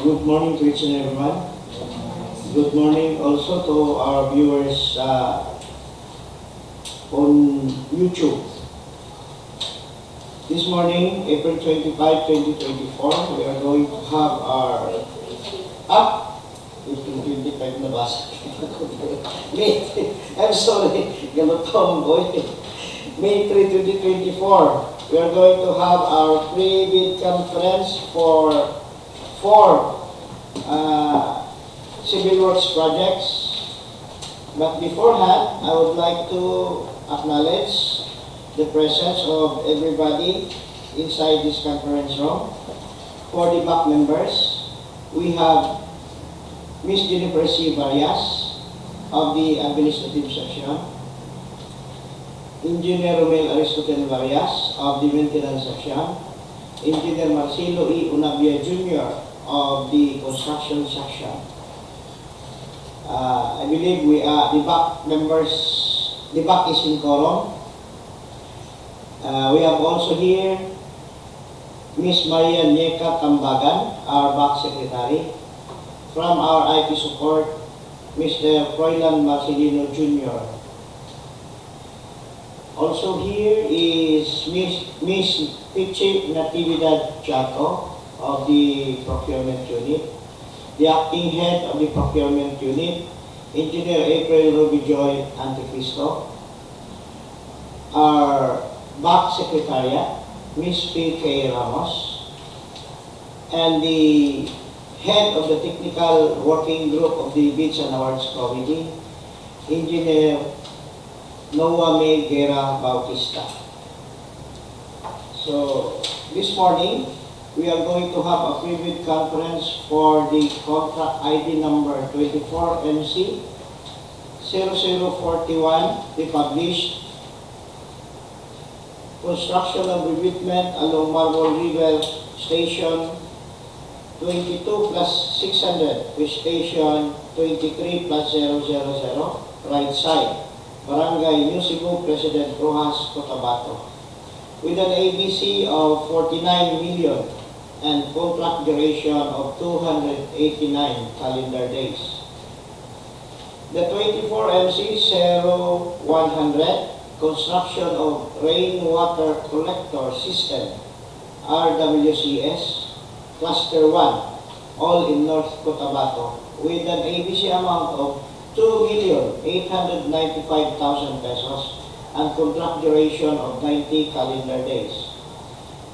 Good morning to each and everyone. Good morning also to our viewers on YouTube. This morning, April 25, 2024, we are going to have our April 25 na basa. I'm sorry, galutong boy. May 3, 2024, we are going to have our pre-bid conference for 4 civil works projects. But beforehand, I would like to acknowledge the presence of everybody inside this conference room. For the back members, we have Ms. Jennifer C. Varias of the Administrative Section, Engineer Romel Aristotle Varias of the Maintenance Section, Engineer Marcelo E. Unabia Jr. of the Construction Section. I believe we are the back members, the back is in quorum. We have also here Ms. Maria Nieka Tambagan, our back secretary. From our IT support, Mr. Froilan Marcelino Jr. Also here is Ms. Pichi Natividad Chato of the Procurement Unit. The acting head of the Procurement Unit, Engineer April Rubijoy Anticristo. Our back secretariat, Ms. P.K. Ramos. And the head of the Technical Working Group of the Bids and Awards Committee, Engineer Noah May Guerra Bautista. So, this morning, we are going to have a pre-bid conference for the contract ID number 24MC 0041, the published construction of revetment along Marbol River Station 22 plus 600 with Station 23 plus 000, right side, Barangay, New Cebu, President Roxas, Cotabato, with an ABC of 49 million and contract duration of 289 calendar days. The 24MC 0100, construction of Rainwater Collector System, RWCS, Cluster 1, all in North Cotabato, with an ABC amount of 2,895,000 pesos and contract duration of 90 calendar days.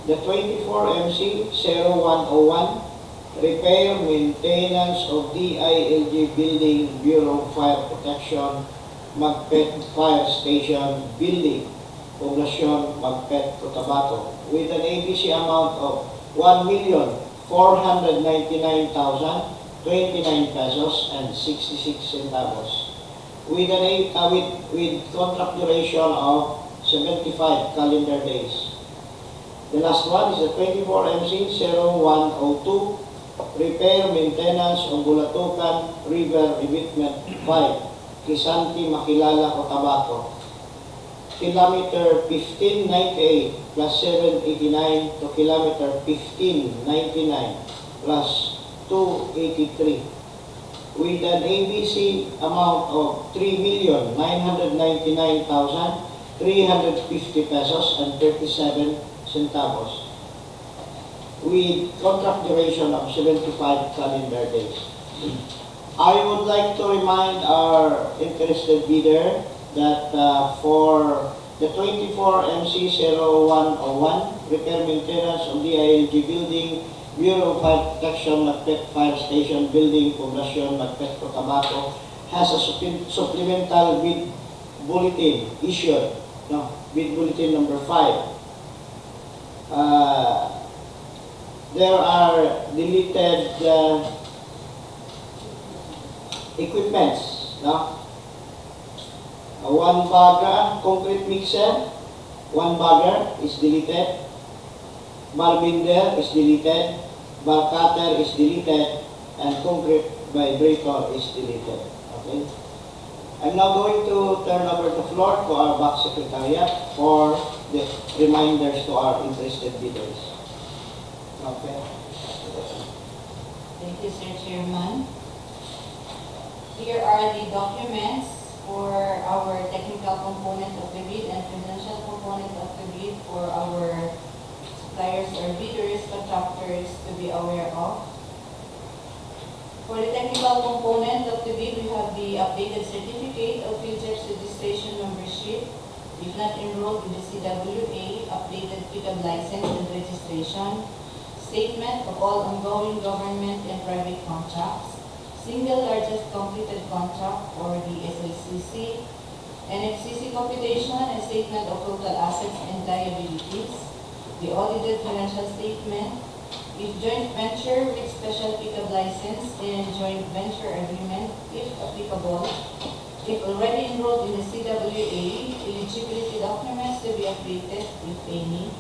The 24MC 0101, repair maintenance of DILG Building Bureau Fire Protection, Magpet Fire Station Building, Poblacion, Magpet, Cotabato, with an ABC amount of 1,499,029 pesos and 66 centavos, with contract duration of 75 calendar days. The last one is the 24MC 0102, repair maintenance of Bulatukan River Revetment 5, Kisante, Makilala, Cotabato, kilometer 1598 plus 789 to kilometer 1599 plus 283, with an ABC amount of 3,999,350 pesos and 37 centavos, with contract duration of 75 calendar days. I would like to remind our interested bidder that for the 24MC 0101, repair maintenance of the DILG Building, Bureau of Fire Protection, Makilala Fire Station Building, Poblacion, Magpet, Cotabato, has a supplemental bid bulletin issued, bid bulletin number 5. There are deleted equipments. One bagger, concrete mixer, one bagger is deleted. Bar binder is deleted. Bar cutter is deleted. And concrete vibrator is deleted. Okay. I'm now going to turn over the floor to our back secretariat for the reminders to our interested bidders. Okay. Thank you, Sir Chairman. Here are the documents for our technical component of the bid and financial component of the bid for our suppliers or bidders, contractors to be aware of. For the technical component of the bid, we have the updated certificate of PhilJEP's registration membership. If not enrolled in the CWA, updated pickup license and registration, statement of all ongoing government and private contracts, single largest completed contract or the SLCC, NFCC computation and statement of total assets and liabilities, the audited financial statement, if joint venture with special pickup license and joint venture agreement, if applicable, if already enrolled in the CWA, eligibility documents to be updated, if any,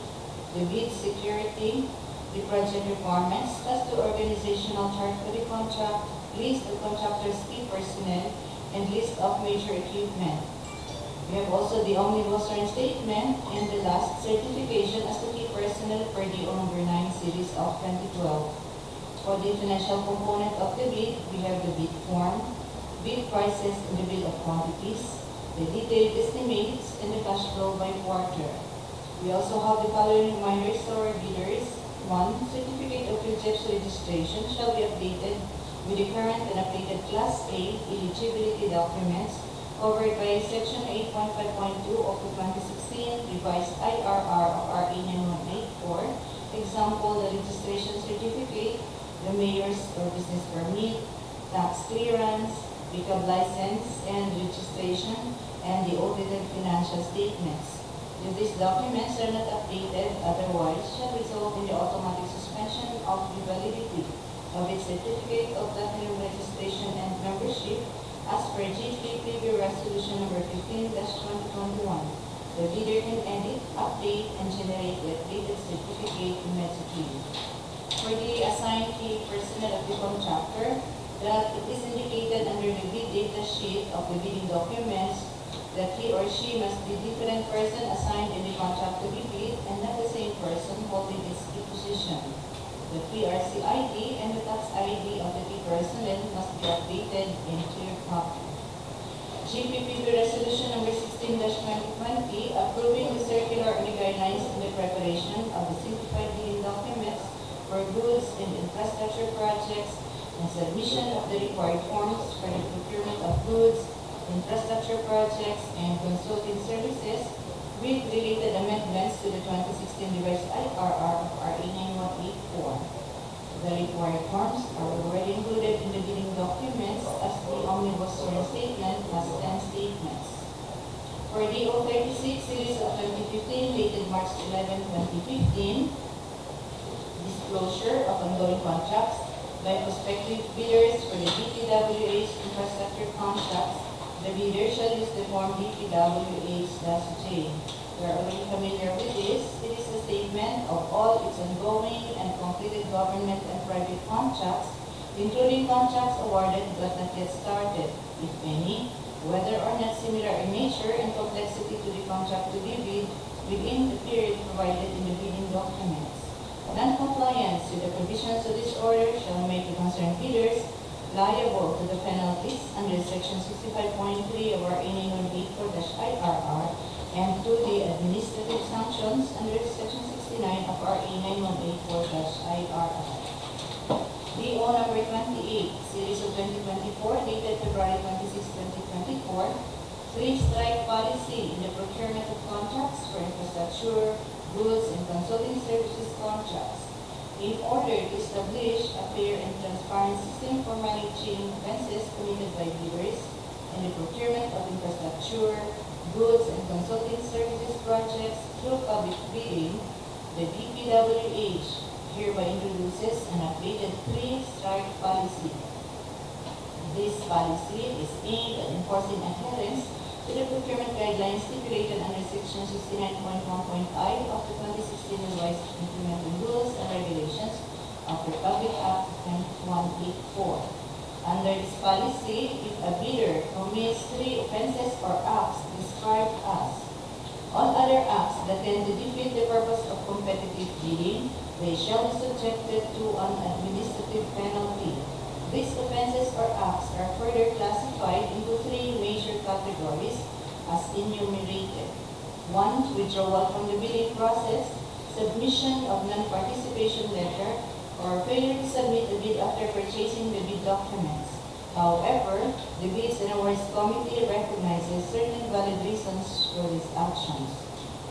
the bid security, the project requirements as to organizational chart for the contract, list of contractors' key personnel, and list of major equipment. We have also the omnibus statement and the last certification as to key personnel per DEO number 9 series of 2012. For the financial component of the bid, we have the bid form, bid prices and the bill of quantities, the detailed estimates, and the cash flow by quarter. We also have the following reminders to our bidders. 1. Certificate of PhilJEP's registration shall be updated with the current and updated Class A eligibility documents covered by Section 8.5.2 of the 2016 revised IRR of RA 9184. Example, the registration certificate, the mayor's or business permit, tax clearance, pickup license and registration, and the audited financial statements. If these documents are not updated, otherwise shall result in the automatic suspension of the validity of its certificate of platinum registration and membership as per DPWH Resolution number 15-2021. The bidder can edit, update, and generate the updated certificate immediately. For the assigned key personnel of the contractor, that it is indicated under the bid data sheet of the bidding documents that he or she must be different person assigned in the contract to be bid and not the same person holding its key position. The PRC ID and the tax ID of the key personnel must be updated in clear copy. GPPB Resolution number 16-2020 approving the circular and the guidelines in the preparation of the simplified bidding documents for goods and infrastructure projects and submission of the required forms for the procurement of goods, infrastructure projects, and consulting services with related amendments to the 2016 revised IRR of RA 9184. The required forms are already included in the bidding documents as the omnibus statement has 10 statements. For DEO 36 series of 2015 dated March 11, 2015, disclosure of ongoing contracts by prospective bidders for the DPWH infrastructure contracts. The bidder shall use the form DPWH-J. We are already familiar with this. It is a statement of all its ongoing and completed government and private contracts, including contracts awarded but not yet started, if any, whether or not similar in nature and complexity to the contract to be bid within the period provided in the bidding documents. Non-compliance with the provisions of this order shall make the concerned bidders liable to the penalties under Section 65.3 of our RA 9184-IRR and to the administrative sanctions under Section 69 of our RA 9184-IRR. DEO number 28, series of 2024, dated February 26, 2024, three-strike policy in the procurement of contracts for infrastructure, goods, and consulting services contracts, in order to establish a fair and transparent system for managing offenses committed by bidders in the procurement of infrastructure, goods, and consulting services projects through public bidding, the DPWH hereby introduces an updated three-strike policy. This policy is aimed at enforcing adherence to the procurement guidelines stipulated under Section 69.1.I of the 2016 Revised Implementing Rules and Regulations of the Public Act 184. Under this policy, if a bidder commits three offenses or acts described as all other acts that tend to defeat the purpose of competitive bidding They shall be subjected to an administrative penalty. These offenses or acts are further classified into three major categories as enumerated. 1. Withdrawal from the bidding process, submission of non-participation letter, or failure to submit a bid after purchasing the bid documents. However, the Bids and Awards Committee recognizes certain valid reasons for these actions.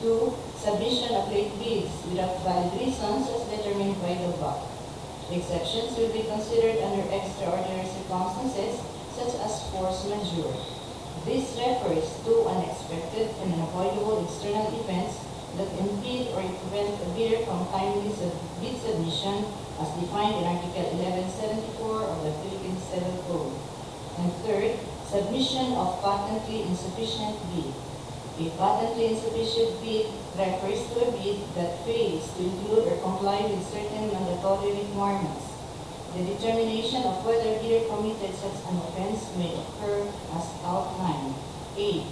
2. Submission of late bids without valid reasons as determined by the BOC. Exceptions will be considered under extraordinary circumstances such as force majeure. This refers to unexpected and unavoidable external events that impede or prevent a bidder from timely bid submission as defined in Article 1174 of the Philippine Civil Code. And third, submission of patently insufficient bid. A patently insufficient bid refers to a bid that fails to include or comply with certain mandatory requirements. The determination of whether bidder committed such an offense may occur as outlined. A.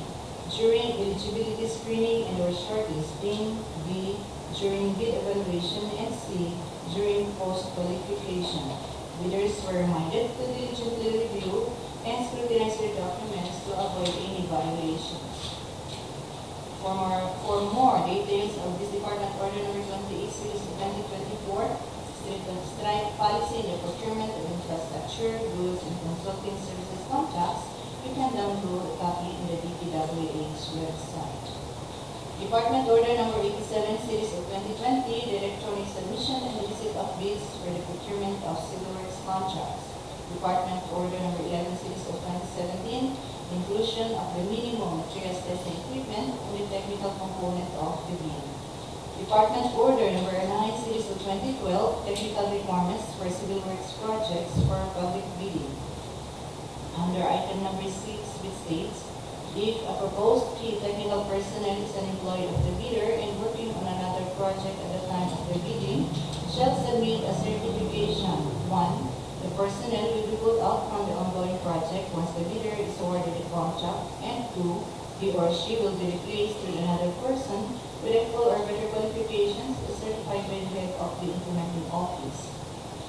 During eligibility screening and or shortlisting. B. During bid evaluation. And C. During post-qualification. Bidders were reminded to diligently review and scrutinize their documents to avoid any violations. For more details of this Department Order Number 28 Series of 2024, strike policy in the procurement of infrastructure, goods, and consulting services contracts, you can download a copy in the DPWH website. Department Order Number 87 Series of 2020, the electronic submission and receipt of bids for the procurement of civil works contracts. Department Order Number 11 Series of 2017, inclusion of the minimum materials testing equipment on the technical component of the bid. Department Order Number 9 Series of 2012, technical requirements for civil works projects for public bidding. Under item number 6, which states, if a proposed key technical personnel is an employee of the bidder and working on another project at the time of the bidding, shall submit a certification. 1. The personnel will be pulled out from the ongoing project once the bidder is awarded the contract. And 2. He or she will be replaced with another person with equal or better qualifications as certified by the head of the implementing office.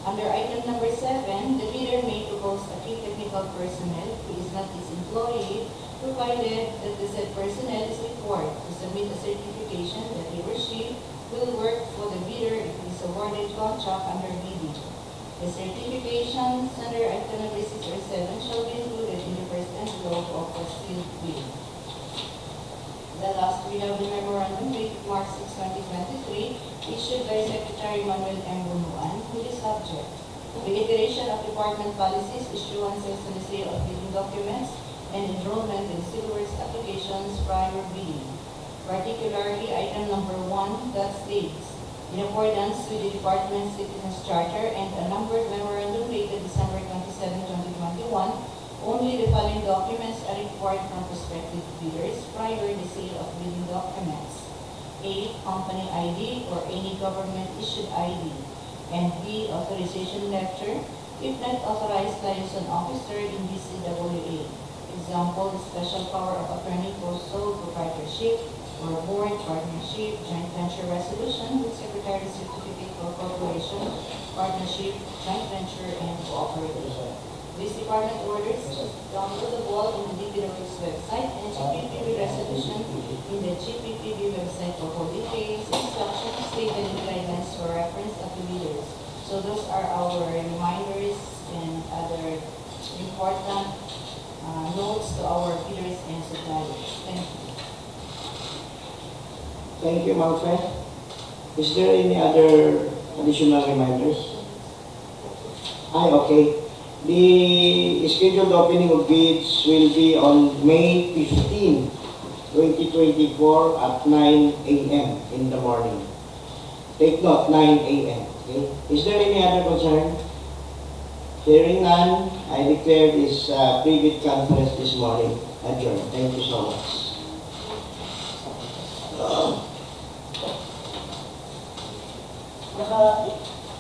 Under item number 7, the bidder may propose a key technical personnel who is not his employee, provided that the said personnel is required to submit a certification that he or she will work for the bidder if he is awarded contract under bidding. The certifications under item number 6 or 7 shall be included in the first envelope of the sealed bid. The last, we have the memorandum dated March 6, 2023, issued by Secretary Manuel M. Bunuan, with the subject: reiteration of department policies, issuances and the sale of bidding documents, and enrollment in civil works applications prior bidding. Particularly, item number 1 that states, in accordance with the Department's Citizens Charter and a numbered memorandum dated December 27, 2021, only the following documents are required from prospective bidders prior to the sale of bidding documents: A. Company ID or any government-issued ID, and B. Authorization letter if not authorized liaison officer in DCWA. Example, the special power of attorney for sole proprietorship or board partnership, joint venture resolution with secretary certificate for corporation, partnership, joint venture, and cooperative. This department orders downloadable in the DPWH website and GPPB resolution in the GPPB website for full details, instructions, stated in the guidelines for reference of the bidders. So those are our reminders and other important notes to our bidders and suppliers. Thank you. Thank you, Magpet. Is there any other additional reminders? Okay. The scheduled opening of bids will be on May 15, 2024 at 9 a.m. in the morning. Take note, 9 a.m. Okay? Is there any other concern? Hearing none, I declare this pre-bid conference this morning adjourned. Thank you so much. Naka